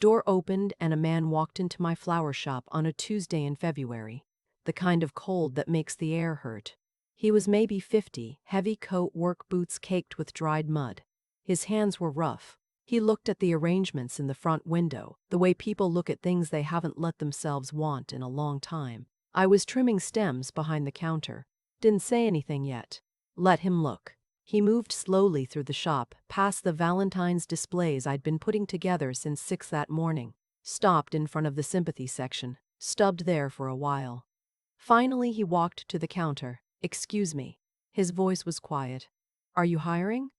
Door opened and a man walked into my flower shop on a Tuesday in February. The kind of cold that makes the air hurt. He was maybe 50, heavy coat, work boots caked with dried mud. His hands were rough. He looked at the arrangements in the front window, the way people look at things they haven't let themselves want in a long time. I was trimming stems behind the counter. Didn't say anything yet. Let him look. He moved slowly through the shop, past the Valentine's displays I'd been putting together since 6 that morning. Stopped in front of the sympathy section, stubbed there for a while. Finally he walked to the counter. "Excuse me." His voice was quiet. "Are you hiring?"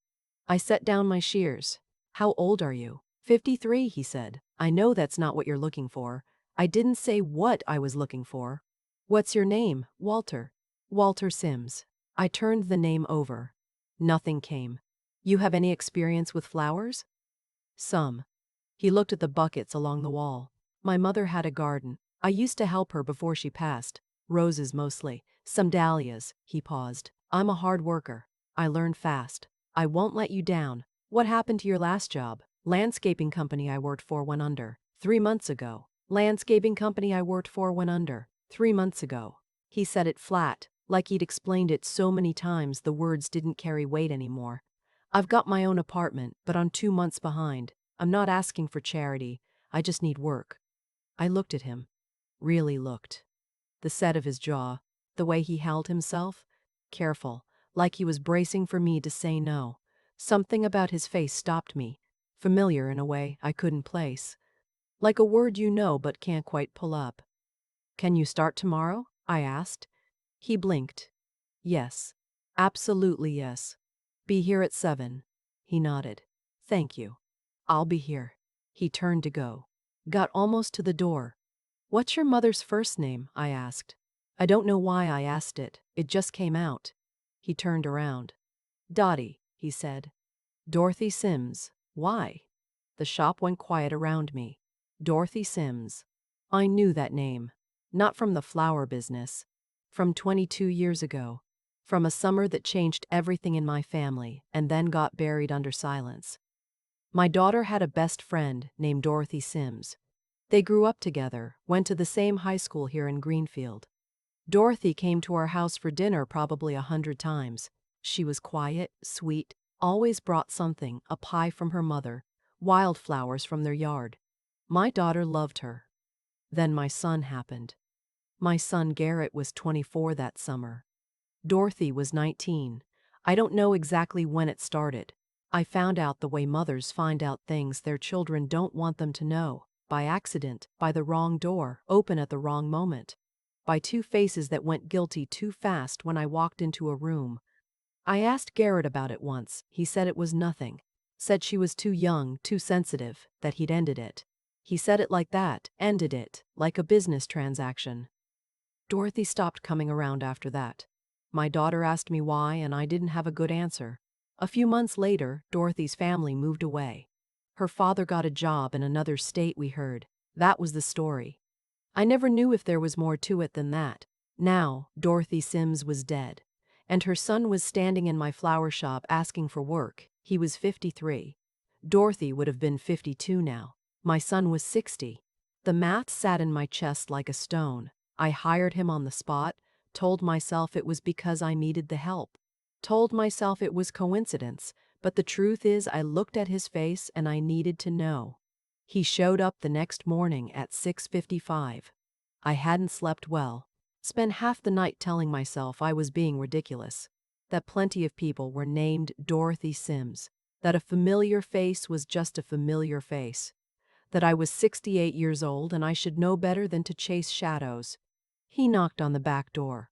I set down my shears. "How old are you?" 53, he said. "I know that's not what you're looking for." I didn't say what I was looking for. "What's your name?" "Walter." "Walter Sims." I turned the name over. Nothing came. "You have any experience with flowers?" "Some." He looked at the buckets along the wall. "My mother had a garden. I used to help her before she passed. Roses mostly. Some dahlias." He paused. "I'm a hard worker. I learn fast. I won't let you down." "What happened to your last job?" "Landscaping company I worked for went under 3 months ago." "Landscaping company I worked for went under 3 months ago." He said it flat, like he'd explained it so many times the words didn't carry weight anymore. "I've got my own apartment, but I'm 2 months behind. I'm not asking for charity. I just need work." I looked at him. Really looked. The set of his jaw, the way he held himself, careful, like he was bracing for me to say no. Something about his face stopped me, familiar in a way I couldn't place. Like a word you know but can't quite pull up. "Can you start tomorrow?" I asked. He blinked. "Yes. Absolutely yes. Be here at 7. He nodded. "Thank you. I'll be here." He turned to go. Got almost to the door. "What's your mother's first name?" I asked. I don't know why I asked it. It just came out. He turned around. "Dottie," he said. "Dorothy Sims." "Why?" The shop went quiet around me. Dorothy Sims. I knew that name. Not from the flower business. From 22 years ago. From a summer that changed everything in my family and then got buried under silence. My daughter had a best friend named Dorothy Sims. They grew up together, went to the same high school here in Greenfield. Dorothy came to our house for dinner probably 100 times. She was quiet, sweet, always brought something, a pie from her mother, wildflowers from their yard. My daughter loved her. Then my son happened. My son Garrett was 24 that summer. Dorothy was 19. I don't know exactly when it started. I found out the way mothers find out things their children don't want them to know, by accident, by the wrong door, open at the wrong moment, by 2 faces that went guilty too fast when I walked into a room. I asked Garrett about it once. He said it was nothing. Said she was too young, too sensitive, that he'd ended it. He said it like that, ended it, like a business transaction. Dorothy stopped coming around after that. My daughter asked me why, and I didn't have a good answer. A few months later, Dorothy's family moved away. Her father got a job in another state, we heard. That was the story. I never knew if there was more to it than that. Now, Dorothy Sims was dead. And her son was standing in my flower shop asking for work. He was 53. Dorothy would have been 52 now. My son was 60. The math sat in my chest like a stone. I hired him on the spot, told myself it was because I needed the help. Told myself it was coincidence, but the truth is I looked at his face and I needed to know. He showed up the next morning at 6:55. I hadn't slept well. Spent half the night telling myself I was being ridiculous. That plenty of people were named Dorothy Sims. That a familiar face was just a familiar face. That I was 68 years old and I should know better than to chase shadows. He knocked on the back door.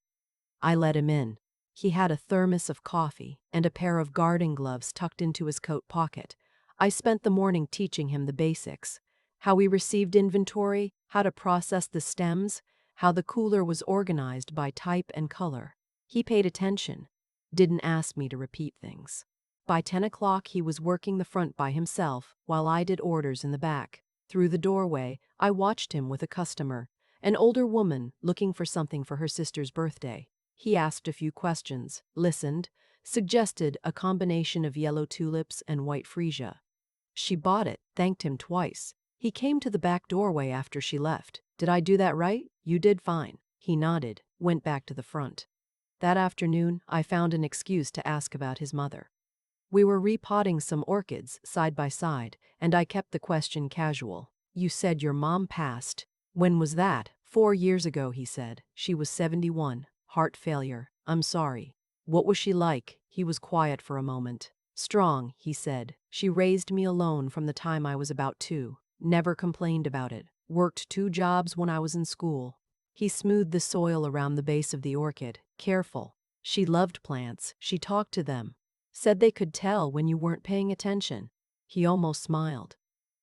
I let him in. He had a thermos of coffee and a pair of garden gloves tucked into his coat pocket. I spent the morning teaching him the basics. How we received inventory, how to process the stems, how the cooler was organized by type and color. He paid attention. Didn't ask me to repeat things. By 10 o'clock he was working the front by himself while I did orders in the back. Through the doorway, I watched him with a customer, an older woman looking for something for her sister's birthday. He asked a few questions, listened, suggested a combination of yellow tulips and white freesia. She bought it, thanked him twice. He came to the back doorway after she left. Did I do that right? You did fine. He nodded, went back to the front. That afternoon, I found an excuse to ask about his mother. We were repotting some orchids side by side, and I kept the question casual. You said your mom passed. When was that? 4 years ago, he said. She was 71, heart failure. I'm sorry. What was she like? He was quiet for a moment. Strong, he said. She raised me alone from the time I was about 2. Never complained about it. Worked 2 jobs when I was in school. He smoothed the soil around the base of the orchid, careful. She loved plants. She talked to them. Said they could tell when you weren't paying attention. He almost smiled.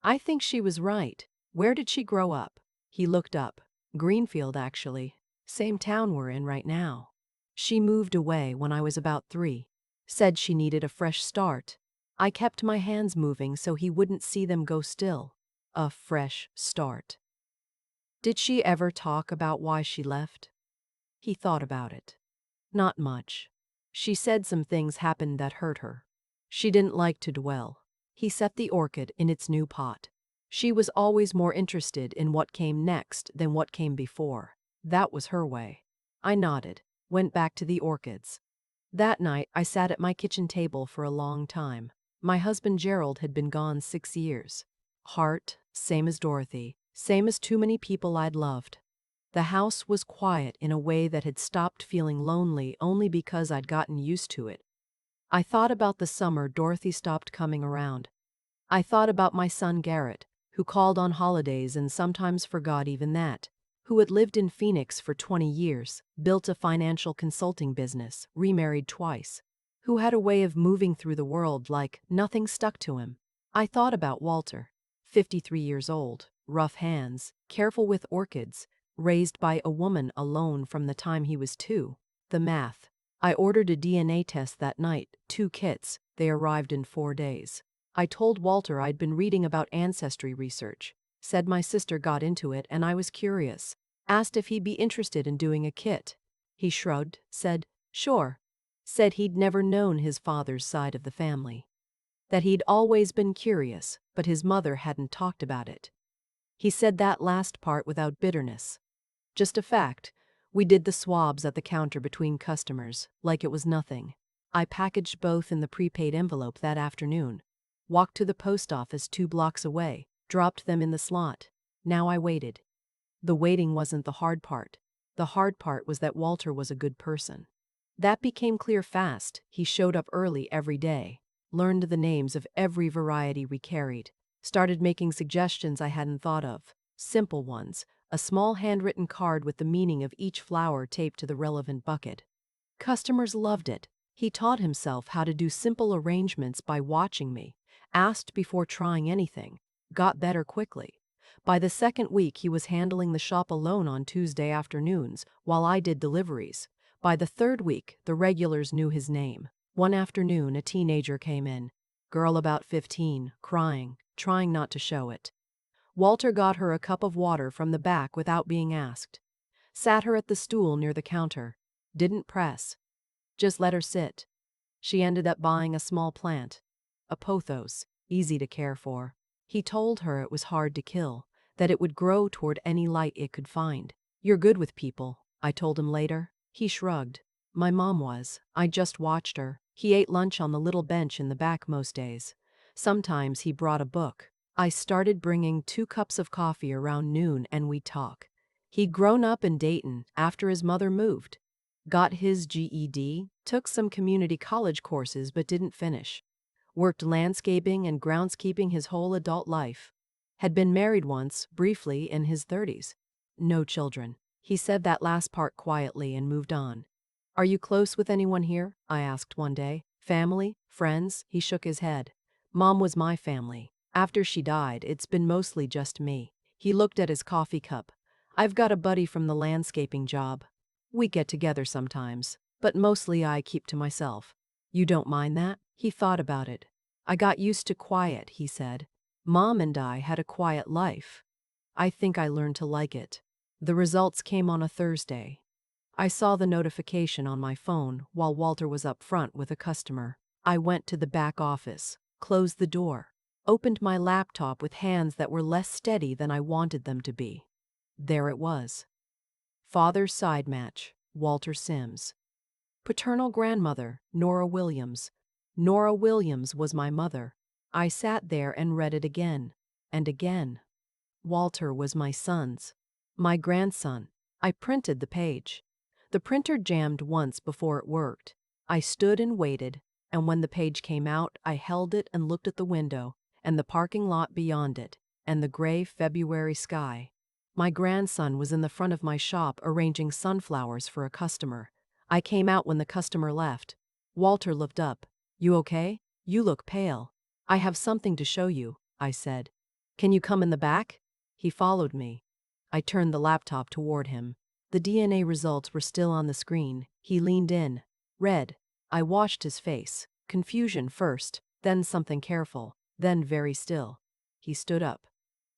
I think she was right. Where did she grow up? He looked up. Greenfield, actually. Same town we're in right now. She moved away when I was about 3. Said she needed a fresh start. I kept my hands moving so he wouldn't see them go still. A fresh start. Did she ever talk about why she left? He thought about it. Not much. She said some things happened that hurt her. She didn't like to dwell. He set the orchid in its new pot. She was always more interested in what came next than what came before. That was her way. I nodded, went back to the orchids. That night, I sat at my kitchen table for a long time. My husband Gerald had been gone 6 years. Heart, same as Dorothy, same as too many people I'd loved. The house was quiet in a way that had stopped feeling lonely only because I'd gotten used to it. I thought about the summer Dorothy stopped coming around. I thought about my son Garrett, who called on holidays and sometimes forgot even that, who had lived in Phoenix for 20 years, built a financial consulting business, remarried twice, who had a way of moving through the world like nothing stuck to him. I thought about Walter, 53 years old, rough hands, careful with orchids, raised by a woman alone from the time he was 2. The math. I ordered a DNA test that night, 2 kits. They arrived in 4 days. I told Walter I'd been reading about ancestry research. Said my sister got into it and I was curious. Asked if he'd be interested in doing a kit. He shrugged, said, sure. Said he'd never known his father's side of the family. That he'd always been curious, but his mother hadn't talked about it. He said that last part without bitterness. Just a fact. We did the swabs at the counter between customers, like it was nothing. I packaged both in the prepaid envelope that afternoon. Walked to the post office 2 blocks away, dropped them in the slot. Now I waited. The waiting wasn't the hard part. The hard part was that Walter was a good person. That became clear fast. He showed up early every day, learned the names of every variety we carried, started making suggestions I hadn't thought of, simple ones. A small handwritten card with the meaning of each flower taped to the relevant bucket. Customers loved it. He taught himself how to do simple arrangements by watching me, asked before trying anything, got better quickly. By the 2nd week, he was handling the shop alone on Tuesday afternoons while I did deliveries. By the 3rd week, the regulars knew his name. One afternoon, a teenager came in, girl about 15, crying, trying not to show it. Walter got her a cup of water from the back without being asked. Sat her at the stool near the counter. Didn't press. Just let her sit. She ended up buying a small plant. A pothos, easy to care for. He told her it was hard to kill, that it would grow toward any light it could find. You're good with people, I told him later. He shrugged. My mom was. I just watched her. He ate lunch on the little bench in the back most days. Sometimes he brought a book. I started bringing 2 cups of coffee around noon and we'd talk. He'd grown up in Dayton after his mother moved. Got his GED, took some community college courses but didn't finish. Worked landscaping and groundskeeping his whole adult life. Had been married once, briefly, in his 30s. No children. He said that last part quietly and moved on. Are you close with anyone here? I asked one day. Family? Friends? He shook his head. Mom was my family. After she died, it's been mostly just me. He looked at his coffee cup. I've got a buddy from the landscaping job. We get together sometimes, but mostly I keep to myself. You don't mind that? He thought about it. I got used to quiet, he said. Mom and I had a quiet life. I think I learned to like it. The results came on a Thursday. I saw the notification on my phone while Walter was up front with a customer. I went to the back office, closed the door. Opened my laptop with hands that were less steady than I wanted them to be. There it was. Father's side match, Walter Sims. Paternal grandmother, Nora Williams. Nora Williams was my mother. I sat there and read it again and again. Walter was my son's. My grandson. I printed the page. The printer jammed once before it worked. I stood and waited, and when the page came out, I held it and looked at the window, and the parking lot beyond it, and the gray February sky. My grandson was in the front of my shop arranging sunflowers for a customer. I came out when the customer left. Walter looked up. "You okay? You look pale." "I have something to show you," I said. "Can you come in the back?" He followed me. I turned the laptop toward him. The DNA results were still on the screen. He leaned in. Read. I watched his face. Confusion first, then something careful, then very still. He stood up.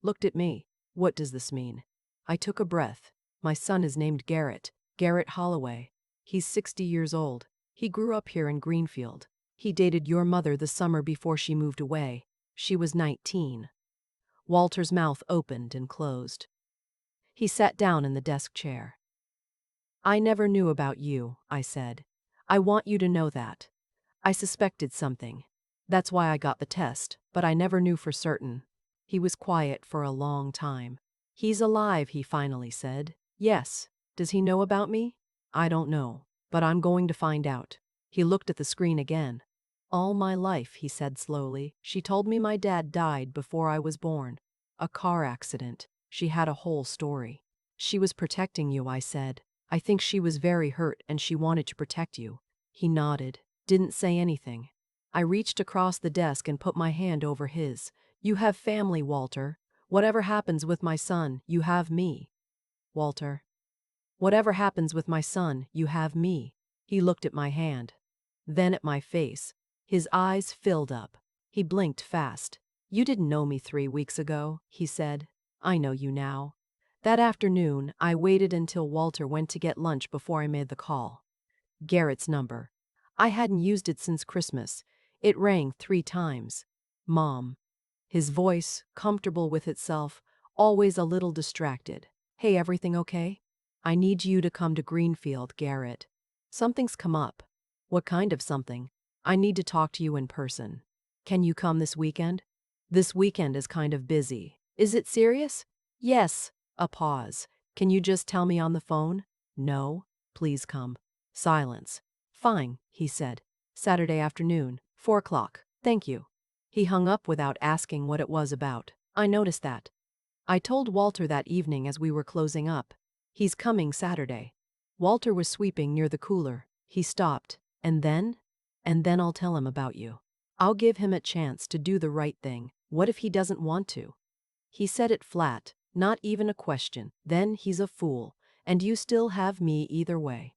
Looked at me. "What does this mean?" I took a breath. "My son is named Garrett. Garrett Holloway. He's 60 years old. He grew up here in Greenfield. He dated your mother the summer before she moved away. She was 19. Walter's mouth opened and closed. He sat down in the desk chair. "I never knew about you," I said. "I want you to know that. I suspected something. That's why I got the test, but I never knew for certain." He was quiet for a long time. "He's alive," he finally said. "Yes. Does he know about me?" "I don't know, but I'm going to find out." He looked at the screen again. "All my life," he said slowly, "she told me my dad died before I was born. A car accident." She had a whole story. "She was protecting you," I said. "I think she was very hurt and she wanted to protect you." He nodded, didn't say anything. I reached across the desk and put my hand over his. "You have family, Walter. Whatever happens with my son, you have me. Walter. Whatever happens with my son, you have me." He looked at my hand, then at my face. His eyes filled up. He blinked fast. "You didn't know me 3 weeks ago," he said. "I know you now." That afternoon, I waited until Walter went to get lunch before I made the call. Garrett's number. I hadn't used it since Christmas. It rang 3 times. "Mom." His voice, comfortable with itself, always a little distracted. "Hey, everything okay? I need you to come to Greenfield, Garrett. Something's come up." "What kind of something?" "I need to talk to you in person." "Can you come this weekend?" "This weekend is kind of busy." "Is it serious?" "Yes." A pause. "Can you just tell me on the phone?" "No." "Please come." Silence. "Fine," he said. "Saturday afternoon, 4 o'clock. Thank you." He hung up without asking what it was about. I noticed that. I told Walter that evening as we were closing up. "He's coming Saturday." Walter was sweeping near the cooler. He stopped. And then I'll tell him about you. I'll give him a chance to do the right thing. What if he doesn't want to?" He said it flat, not even a question. "Then he's a fool, and you still have me either way."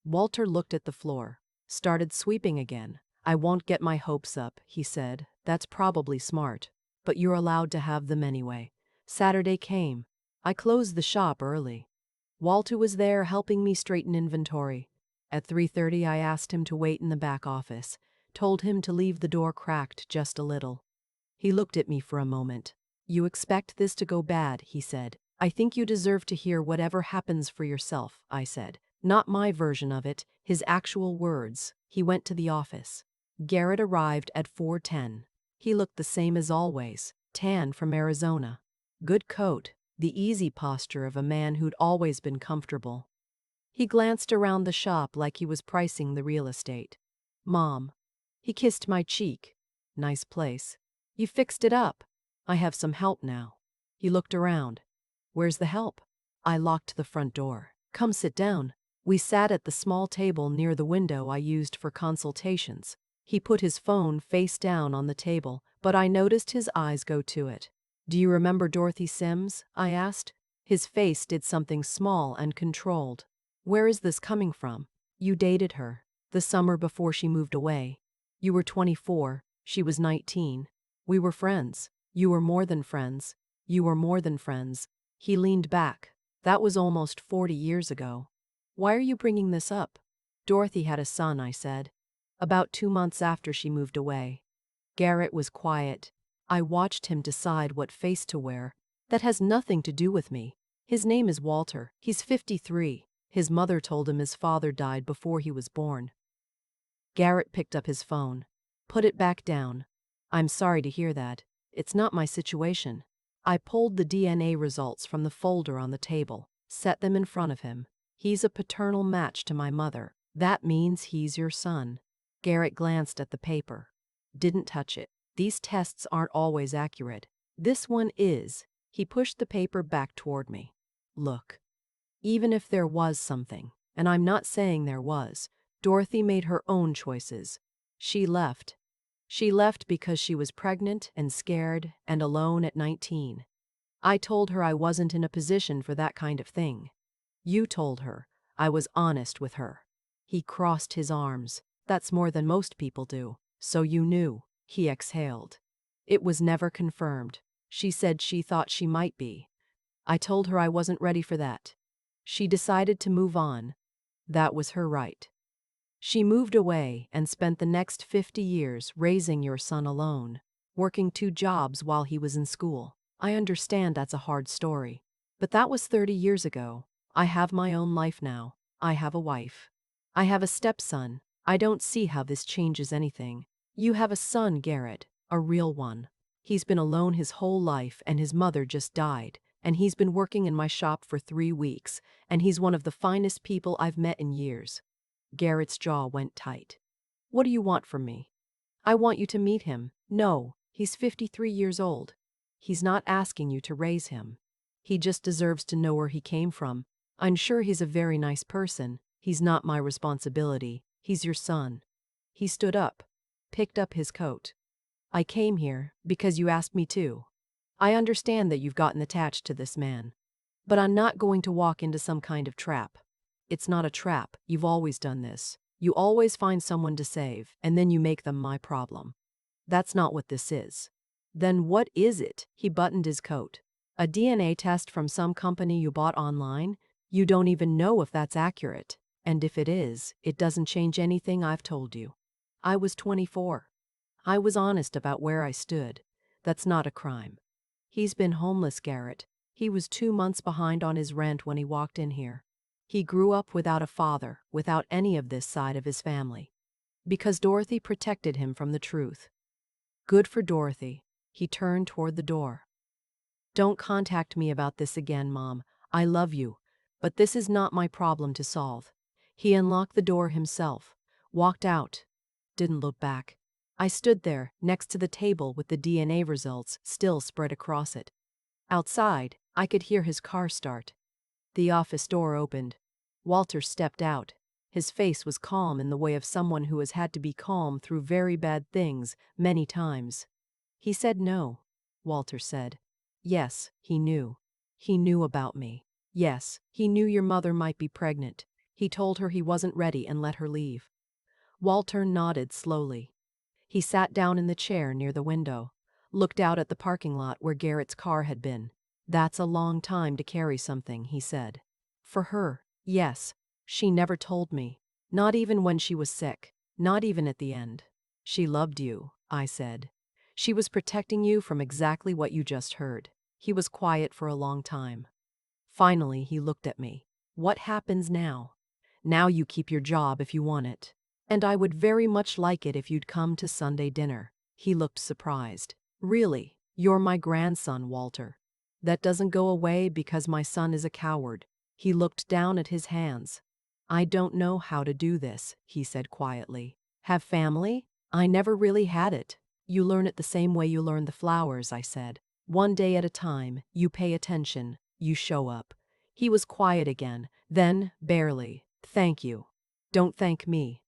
Walter looked at the floor, started sweeping again. "I won't get my hopes up," he said. "That's probably smart, but you're allowed to have them anyway." Saturday came. I closed the shop early. Walter was there helping me straighten inventory. At 3:30 I asked him to wait in the back office, told him to leave the door cracked just a little. He looked at me for a moment. "You expect this to go bad," he said. "I think you deserve to hear whatever happens for yourself," I said. Not my version of it, his actual words. He went to the office. Garrett arrived at 4:10. He looked the same as always, tan from Arizona. Good coat, the easy posture of a man who'd always been comfortable. He glanced around the shop like he was pricing the real estate. "Mom." He kissed my cheek. "Nice place. You fixed it up. I have some help now." He looked around. "Where's the help?" I locked the front door. "Come sit down." We sat at the small table near the window I used for consultations. He put his phone face down on the table, but I noticed his eyes go to it. "Do you remember Dorothy Sims?" I asked. His face did something small and controlled. "Where is this coming from?" "You dated her. The summer before she moved away. You were 24, she was 19. We were friends. You were more than friends. You were more than friends." He leaned back. "That was almost 40 years ago. Why are you bringing this up?" "Dorothy had a son," I said. "About 2 months after she moved away." Garrett was quiet. I watched him decide what face to wear. That has nothing to do with me. His name is Walter. He's 53. His mother told him his father died before he was born. Garrett picked up his phone. Put it back down. I'm sorry to hear that. It's not my situation. I pulled the DNA results from the folder on the table, set them in front of him. He's a paternal match to my mother. That means he's your son. Garrett glanced at the paper. Didn't touch it. These tests aren't always accurate. This one is. He pushed the paper back toward me. Look. Even if there was something, and I'm not saying there was, Dorothy made her own choices. She left. She left because she was pregnant and scared and alone at 19. I told her I wasn't in a position for that kind of thing. You told her. I was honest with her. He crossed his arms. That's more than most people do. So you knew. He exhaled. It was never confirmed. She said she thought she might be. I told her I wasn't ready for that. She decided to move on. That was her right. She moved away and spent the next 50 years raising your son alone, working 2 jobs while he was in school. I understand that's a hard story. But that was 30 years ago. I have my own life now. I have a wife. I have a stepson. I don't see how this changes anything. You have a son, Garrett, a real one. He's been alone his whole life and his mother just died, and he's been working in my shop for 3 weeks, and he's one of the finest people I've met in years. Garrett's jaw went tight. What do you want from me? I want you to meet him. No, he's 53 years old. He's not asking you to raise him. He just deserves to know where he came from. I'm sure he's a very nice person. He's not my responsibility. He's your son. He stood up, picked up his coat. I came here because you asked me to. I understand that you've gotten attached to this man. But I'm not going to walk into some kind of trap. It's not a trap. You've always done this. You always find someone to save, and then you make them my problem. That's not what this is. Then what is it? He buttoned his coat. A DNA test from some company you bought online? You don't even know if that's accurate. And if it is, it doesn't change anything I've told you. I was 24. I was honest about where I stood. That's not a crime. He's been homeless, Garrett. He was 2 months behind on his rent when he walked in here. He grew up without a father, without any of this side of his family. Because Dorothy protected him from the truth. Good for Dorothy. He turned toward the door. Don't contact me about this again, Mom. I love you. But this is not my problem to solve. He unlocked the door himself, walked out, didn't look back. I stood there, next to the table with the DNA results still spread across it. Outside, I could hear his car start. The office door opened. Walter stepped out. His face was calm in the way of someone who has had to be calm through very bad things many times. He said no, Walter said. Yes, he knew. He knew about me. Yes, he knew your mother might be pregnant. He told her he wasn't ready and let her leave. Walter nodded slowly. He sat down in the chair near the window, looked out at the parking lot where Garrett's car had been. That's a long time to carry something, he said. For her, yes. She never told me. Not even when she was sick. Not even at the end. She loved you, I said. She was protecting you from exactly what you just heard. He was quiet for a long time. Finally, he looked at me. What happens now? Now you keep your job if you want it. And I would very much like it if you'd come to Sunday dinner. He looked surprised. Really? You're my grandson, Walter. That doesn't go away because my son is a coward. He looked down at his hands. I don't know how to do this, he said quietly. Have family? I never really had it. You learn it the same way you learn the flowers, I said. One day at a time, you pay attention, you show up. He was quiet again, then, barely. Thank you. Don't thank me.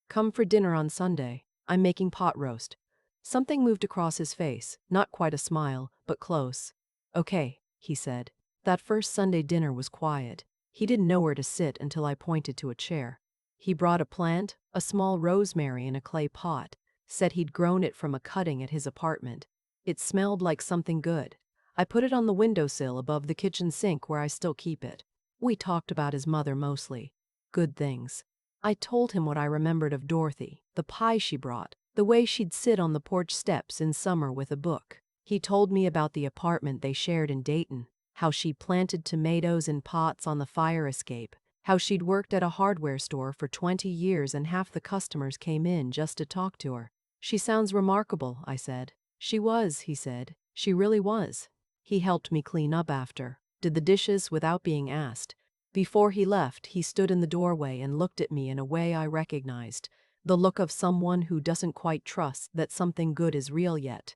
Come for dinner on Sunday. I'm making pot roast. Something moved across his face, not quite a smile, but close. Okay, he said. That first Sunday dinner was quiet. He didn't know where to sit until I pointed to a chair. He brought a plant, a small rosemary in a clay pot, said he'd grown it from a cutting at his apartment. It smelled like something good. I put it on the windowsill above the kitchen sink where I still keep it. We talked about his mother mostly. Good things. I told him what I remembered of Dorothy, the pie she brought, the way she'd sit on the porch steps in summer with a book. He told me about the apartment they shared in Dayton, how she'd planted tomatoes in pots on the fire escape, how she'd worked at a hardware store for 20 years and half the customers came in just to talk to her. She sounds remarkable, I said. She was, he said. She really was. He helped me clean up after, did the dishes without being asked. Before he left, he stood in the doorway and looked at me in a way I recognized, the look of someone who doesn't quite trust that something good is real yet.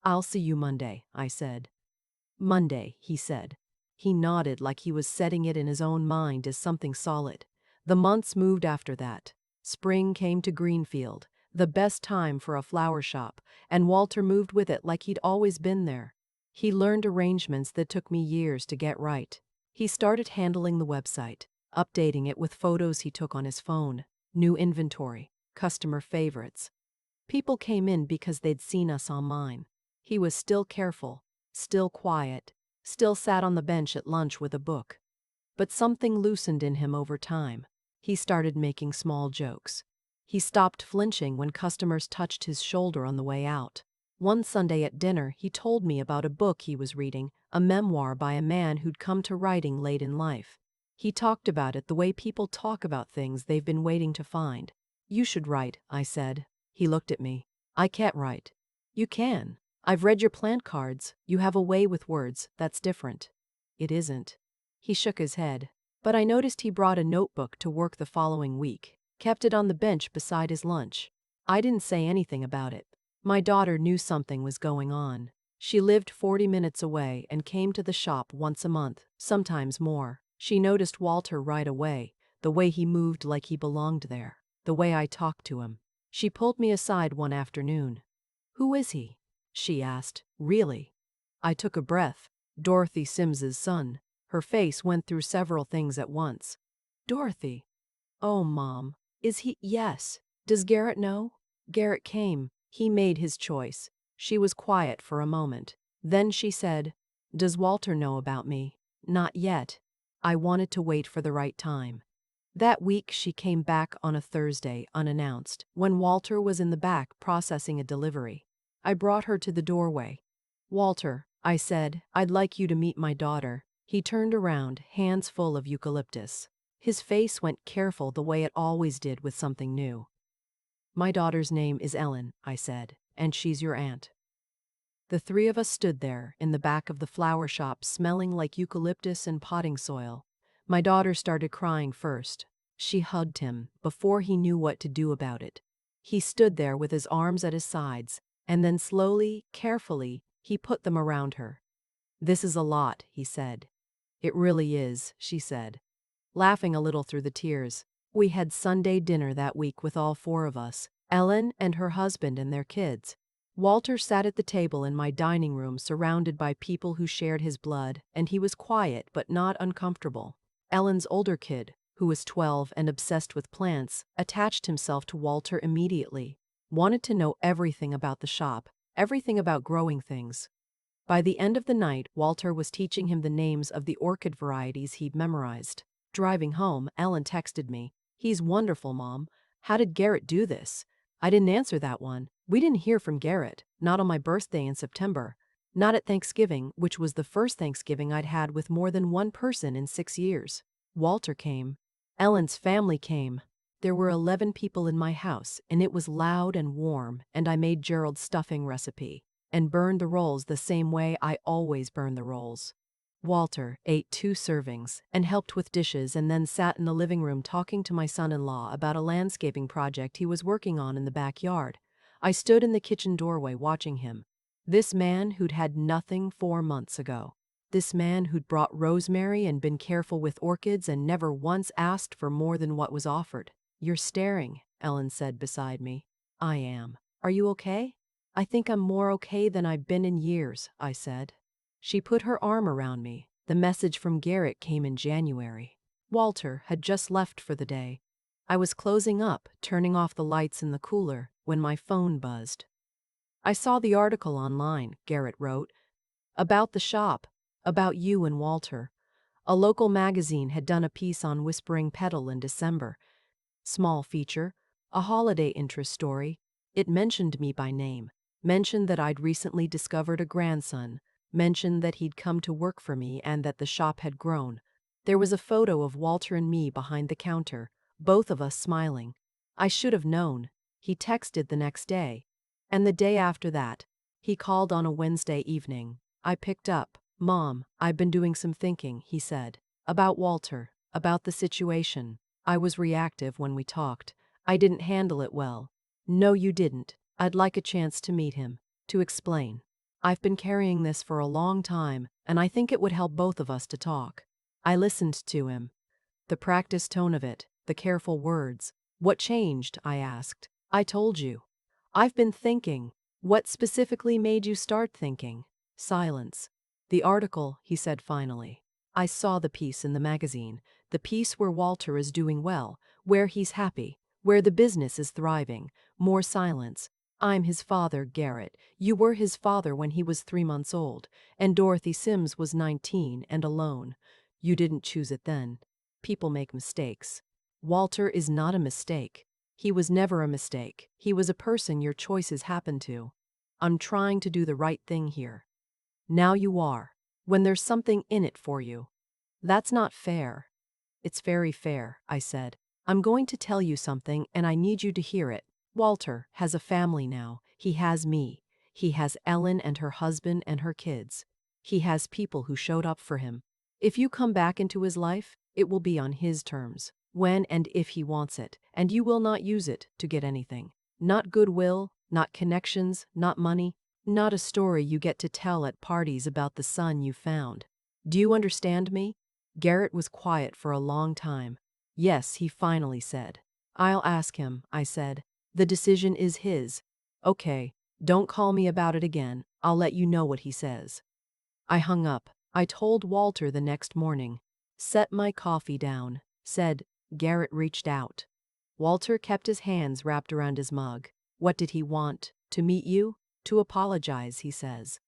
I'll see you Monday, I said. Monday, he said. He nodded like he was setting it in his own mind as something solid. The months moved after that. Spring came to Greenfield, the best time for a flower shop, and Walter moved with it like he'd always been there. He learned arrangements that took me years to get right. He started handling the website, updating it with photos he took on his phone, new inventory, customer favorites. People came in because they'd seen us online. He was still careful, still quiet, still sat on the bench at lunch with a book. But something loosened in him over time. He started making small jokes. He stopped flinching when customers touched his shoulder on the way out. One Sunday at dinner, he told me about a book he was reading, a memoir by a man who'd come to writing late in life. He talked about it the way people talk about things they've been waiting to find. You should write, I said. He looked at me. I can't write. You can. I've read your plant cards. You have a way with words that's different. It isn't. He shook his head. But I noticed he brought a notebook to work the following week, kept it on the bench beside his lunch. I didn't say anything about it. My daughter knew something was going on. She lived 40 minutes away and came to the shop once a month, sometimes more. She noticed Walter right away, the way he moved like he belonged there, the way I talked to him. She pulled me aside one afternoon. Who is he? She asked. Really? I took a breath. Dorothy Sims's son. Her face went through several things at once. Dorothy. Oh, Mom. Is he? Yes. Does Garrett know? Garrett came. He made his choice. She was quiet for a moment. Then she said, Does Walter know about me? Not yet. I wanted to wait for the right time. That week she came back on a Thursday unannounced, when Walter was in the back processing a delivery. I brought her to the doorway. Walter, I said, I'd like you to meet my daughter. He turned around, hands full of eucalyptus. His face went careful the way it always did with something new. My daughter's name is Ellen, I said, and she's your aunt. The three of us stood there in the back of the flower shop smelling like eucalyptus and potting soil. My daughter started crying first. She hugged him before he knew what to do about it. He stood there with his arms at his sides, and then slowly, carefully, he put them around her. This is a lot, he said. It really is, she said, laughing a little through the tears. We had Sunday dinner that week with all four of us, Ellen and her husband and their kids. Walter sat at the table in my dining room surrounded by people who shared his blood, and he was quiet but not uncomfortable. Ellen's older kid, who was 12 and obsessed with plants, attached himself to Walter immediately, wanted to know everything about the shop, everything about growing things. By the end of the night, Walter was teaching him the names of the orchid varieties he'd memorized. Driving home, Ellen texted me, He's wonderful, Mom. How did Garrett do this? I didn't answer that one. We didn't hear from Garrett, not on my birthday in September. Not at Thanksgiving, which was the first Thanksgiving I'd had with more than one person in 6 years. Walter came. Ellen's family came. There were 11 people in my house, and it was loud and warm, and I made Gerald's stuffing recipe, and burned the rolls the same way I always burn the rolls. Walter ate 2 servings and helped with dishes and then sat in the living room talking to my son-in-law about a landscaping project he was working on in the backyard. I stood in the kitchen doorway watching him. This man who'd had nothing 4 months ago. This man who'd brought rosemary and been careful with orchids and never once asked for more than what was offered. You're staring, Ellen said beside me. I am. Are you okay? I think I'm more okay than I've been in years, I said. She put her arm around me. The message from Garrett came in January. Walter had just left for the day. I was closing up, turning off the lights in the cooler, when my phone buzzed. I saw the article online, Garrett wrote, about the shop, about you and Walter. A local magazine had done a piece on Whispering Petal in December. Small feature, a holiday interest story. It mentioned me by name. mentioned that I'd recently discovered a grandson, mentioned that he'd come to work for me and that the shop had grown. There was a photo of Walter and me behind the counter, both of us smiling. I should have known. He texted the next day. And the day after that, he called on a Wednesday evening. I picked up. "Mom, I've been doing some thinking," he said. "About Walter, about the situation. I was reactive when we talked. I didn't handle it well." "No, you didn't. I'd like a chance to meet him, to explain. I've been carrying this for a long time, and I think it would help both of us to talk." I listened to him. The practiced tone of it, the careful words. "What changed?" I asked. "I told you. I've been thinking." "What specifically made you start thinking?" Silence. "The article," he said finally. "I saw the piece in the magazine, the piece where Walter is doing well, where he's happy, where the business is thriving." More silence. "I'm his father, Garrett. You were his father when he was 3 months old, and Dorothy Sims was 19 and alone. You didn't choose it then. People make mistakes. Walter is not a mistake. He was never a mistake. He was a person your choices happened to. I'm trying to do the right thing here. Now you are. When there's something in it for you. That's not fair." "It's very fair," I said. "I'm going to tell you something and I need you to hear it. Walter has a family now. He has me. He has Ellen and her husband and her kids. He has people who showed up for him. If you come back into his life, it will be on his terms, when and if he wants it, and you will not use it to get anything. Not goodwill, not connections, not money, not a story you get to tell at parties about the son you found. Do you understand me?" Garrett was quiet for a long time. "Yes," he finally said. "I'll ask him," I said. "The decision is his." "Okay, don't call me about it again. I'll let you know what he says." I hung up. I told Walter the next morning. Set my coffee down. Said, Garrett reached out. Walter kept his hands wrapped around his mug. "What did he want? To meet you? To apologize," he says.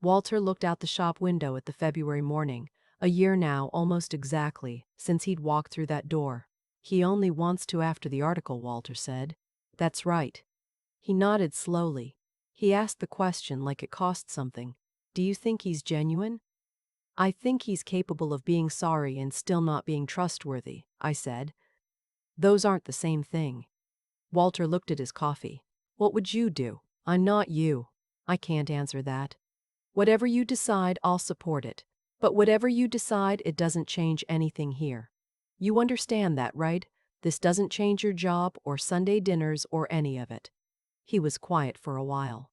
Walter looked out the shop window at the February morning, a year now almost exactly, since he'd walked through that door. "He only wants to after the article," Walter said. "That's right." He nodded slowly. He asked the question like it cost something. "Do you think he's genuine?" "I think he's capable of being sorry and still not being trustworthy," I said. "Those aren't the same thing." Walter looked at his coffee. "What would you do?" "I'm not you. I can't answer that. Whatever you decide, I'll support it. But whatever you decide, it doesn't change anything here. You understand that, right? This doesn't change your job or Sunday dinners or any of it." He was quiet for a while.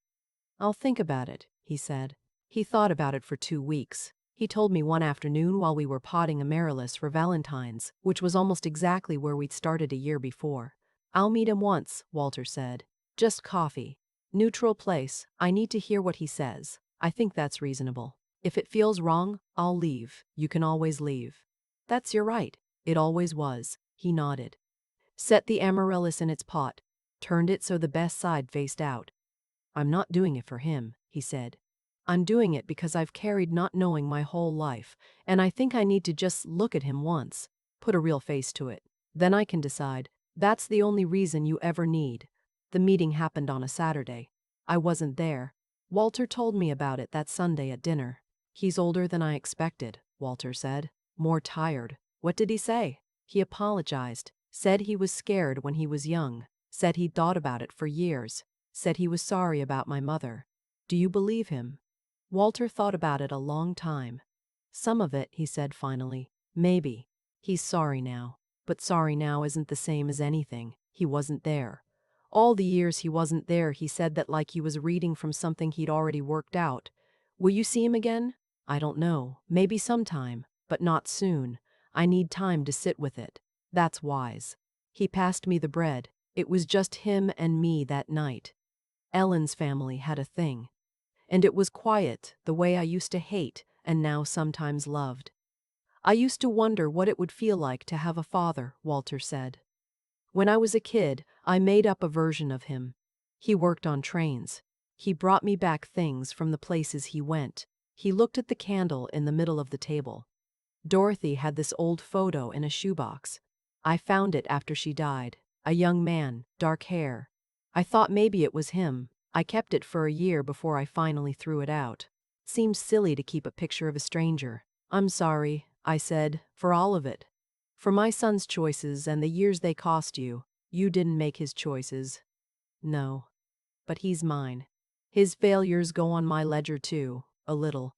"I'll think about it," he said. He thought about it for 2 weeks. He told me one afternoon while we were potting amaryllis for Valentine's, which was almost exactly where we'd started a year before. "I'll meet him once," Walter said. "Just coffee. Neutral place. I need to hear what he says. I think that's reasonable. If it feels wrong, I'll leave. You can always leave." "That's your right. It always was." He nodded. Set the amaryllis in its pot. Turned it so the best side faced out. "I'm not doing it for him," he said. "I'm doing it because I've carried not knowing my whole life, and I think I need to just look at him once, put a real face to it. Then I can decide. That's the only reason you ever need." The meeting happened on a Saturday. I wasn't there. Walter told me about it that Sunday at dinner. "He's older than I expected," Walter said. "More tired." "What did he say?" "He apologized. Said he was scared when he was young. Said he'd thought about it for years. Said he was sorry about my mother." "Do you believe him?" Walter thought about it a long time. "Some of it," he said finally. "Maybe. He's sorry now. But sorry now isn't the same as anything. He wasn't there. All the years he wasn't there, he said that like he was reading from something he'd already worked out. Will you see him again?" "I don't know. Maybe sometime. But not soon. I need time to sit with it." "That's wise." He passed me the bread. It was just him and me that night. Ellen's family had a thing. And it was quiet, the way I used to hate and now sometimes loved. "I used to wonder what it would feel like to have a father," Walter said. "When I was a kid, I made up a version of him. He worked on trains. He brought me back things from the places he went." He looked at the candle in the middle of the table. "Dorothy had this old photo in a shoebox. I found it after she died. A young man, dark hair. I thought maybe it was him. I kept it for a year before I finally threw it out. Seems silly to keep a picture of a stranger. I'm sorry, I said, for all of it. For my son's choices and the years they cost you. You didn't make his choices. No. But he's mine. His failures go on my ledger too, a little.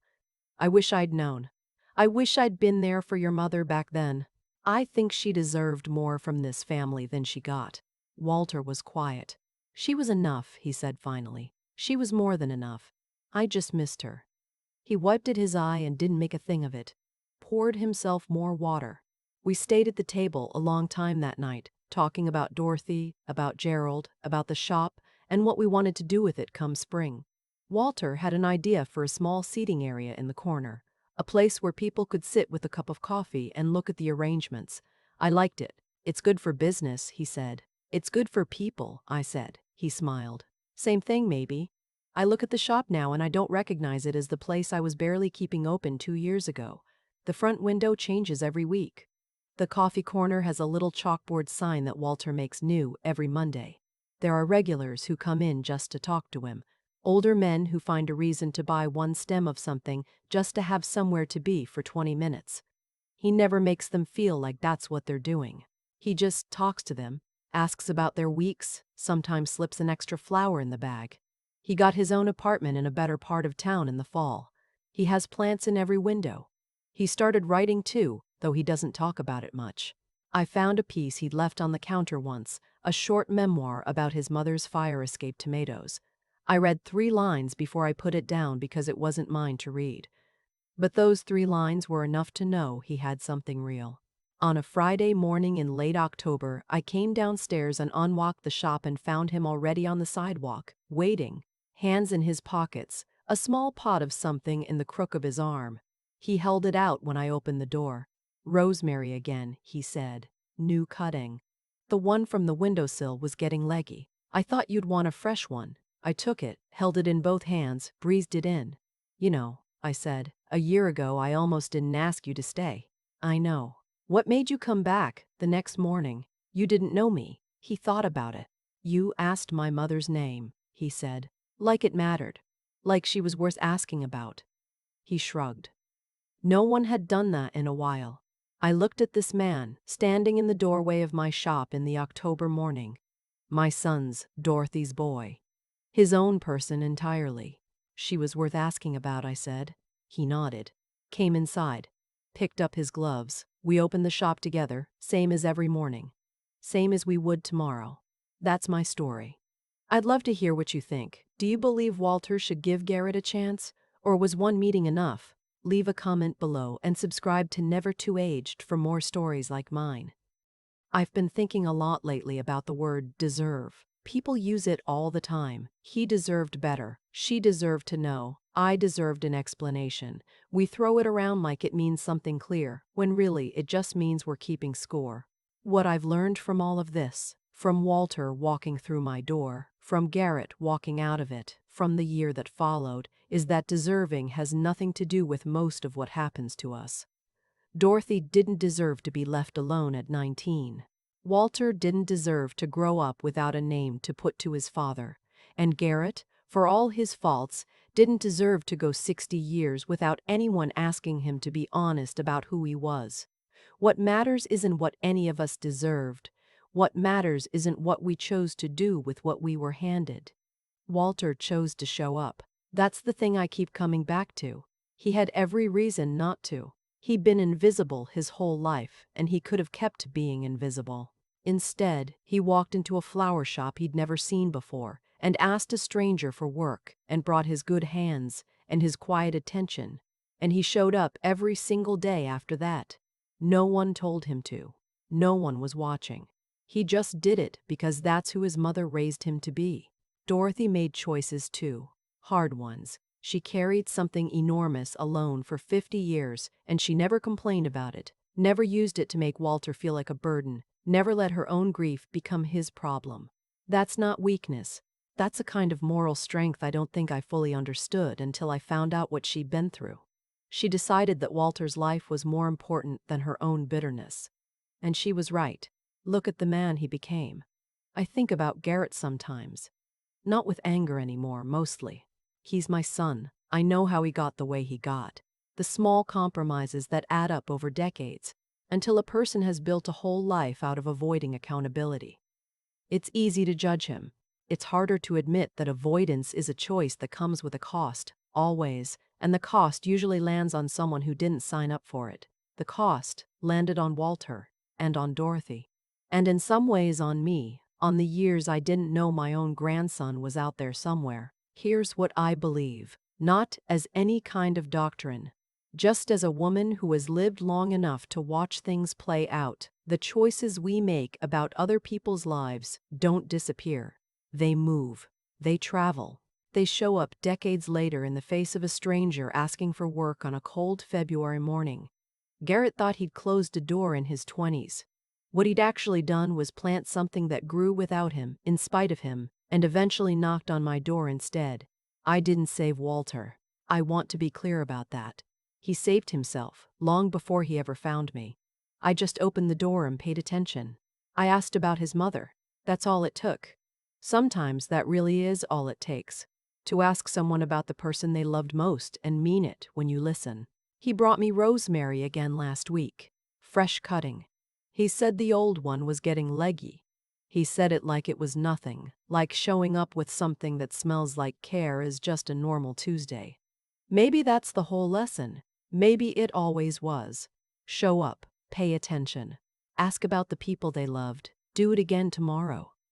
I wish I'd known. I wish I'd been there for your mother back then. I think she deserved more from this family than she got. Walter was quiet. She was enough, he said finally. She was more than enough. I just missed her. He wiped at his eye and didn't make a thing of it. Poured himself more water. We stayed at the table a long time that night, talking about Dorothy, about Gerald, about the shop, and what we wanted to do with it come spring. Walter had an idea for a small seating area in the corner, a place where people could sit with a cup of coffee and look at the arrangements. I liked it. It's good for business, he said. It's good for people, I said. He smiled. Same thing, maybe. I look at the shop now and I don't recognize it as the place I was barely keeping open 2 years ago. The front window changes every week. The coffee corner has a little chalkboard sign that Walter makes new every Monday. There are regulars who come in just to talk to him. Older men who find a reason to buy one stem of something just to have somewhere to be for 20 minutes. He never makes them feel like that's what they're doing. He just talks to them, asks about their weeks, sometimes slips an extra flower in the bag. He got his own apartment in a better part of town in the fall. He has plants in every window. He started writing too, though he doesn't talk about it much. I found a piece he'd left on the counter once, a short memoir about his mother's fire-escape tomatoes. I read 3 lines before I put it down because it wasn't mine to read. But those 3 lines were enough to know he had something real. On a Friday morning in late October, I came downstairs and unlocked the shop and found him already on the sidewalk, waiting, hands in his pockets, a small pot of something in the crook of his arm. He held it out when I opened the door. Rosemary again, he said. New cutting. The one from the windowsill was getting leggy. I thought you'd want a fresh one. I took it, held it in both hands, breezed it in. You know, I said, a year ago I almost didn't ask you to stay. I know. What made you come back the next morning? You didn't know me. He thought about it. You asked my mother's name, he said. Like it mattered. Like she was worth asking about. He shrugged. No one had done that in a while. I looked at this man, standing in the doorway of my shop in the October morning. My son's, Dorothy's boy. His own person entirely. She was worth asking about, I said. He nodded. Came inside. Picked up his gloves. We opened the shop together, same as every morning. Same as we would tomorrow. That's my story. I'd love to hear what you think. Do you believe Walter should give Garrett a chance? Or was one meeting enough? Leave a comment below and subscribe to Never Too Aged for more stories like mine. I've been thinking a lot lately about the word deserve. People use it all the time. He deserved better. She deserved to know. I deserved an explanation. We throw it around like it means something clear, when really it just means we're keeping score. What I've learned from all of this, from Walter walking through my door, from Garrett walking out of it, from the year that followed, is that deserving has nothing to do with most of what happens to us. Dorothy didn't deserve to be left alone at 19. Walter didn't deserve to grow up without a name to put to his father. And Garrett, for all his faults, didn't deserve to go 60 years without anyone asking him to be honest about who he was. What matters isn't what any of us deserved. What matters isn't what we chose to do with what we were handed. Walter chose to show up. That's the thing I keep coming back to. He had every reason not to. He'd been invisible his whole life, and he could have kept being invisible. Instead, he walked into a flower shop he'd never seen before, and asked a stranger for work, and brought his good hands, and his quiet attention. And he showed up every single day after that. No one told him to. No one was watching. He just did it because that's who his mother raised him to be. Dorothy made choices too. Hard ones. She carried something enormous alone for 50 years, and she never complained about it, never used it to make Walter feel like a burden, never let her own grief become his problem. That's not weakness. That's a kind of moral strength I don't think I fully understood until I found out what she'd been through. She decided that Walter's life was more important than her own bitterness. And she was right. Look at the man he became. I think about Garrett sometimes. Not with anger anymore, mostly. He's my son. I know how he got the way he got. The small compromises that add up over decades, until a person has built a whole life out of avoiding accountability. It's easy to judge him. It's harder to admit that avoidance is a choice that comes with a cost, always, and the cost usually lands on someone who didn't sign up for it. The cost landed on Walter and on Dorothy. And in some ways on me, on the years I didn't know my own grandson was out there somewhere. Here's what I believe, not as any kind of doctrine, just as a woman who has lived long enough to watch things play out. The choices we make about other people's lives don't disappear. They move. They travel. They show up decades later in the face of a stranger asking for work on a cold February morning. Garrett thought he'd closed a door in his 20s. What he'd actually done was plant something that grew without him, in spite of him, and eventually knocked on my door instead. I didn't save Walter. I want to be clear about that. He saved himself, long before he ever found me. I just opened the door and paid attention. I asked about his mother. That's all it took. Sometimes that really is all it takes. To ask someone about the person they loved most and mean it when you listen. He brought me rosemary again last week. Fresh cutting. He said the old one was getting leggy. He said it like it was nothing, like showing up with something that smells like care is just a normal Tuesday. Maybe that's the whole lesson. Maybe it always was. Show up, pay attention, ask about the people they loved, do it again tomorrow.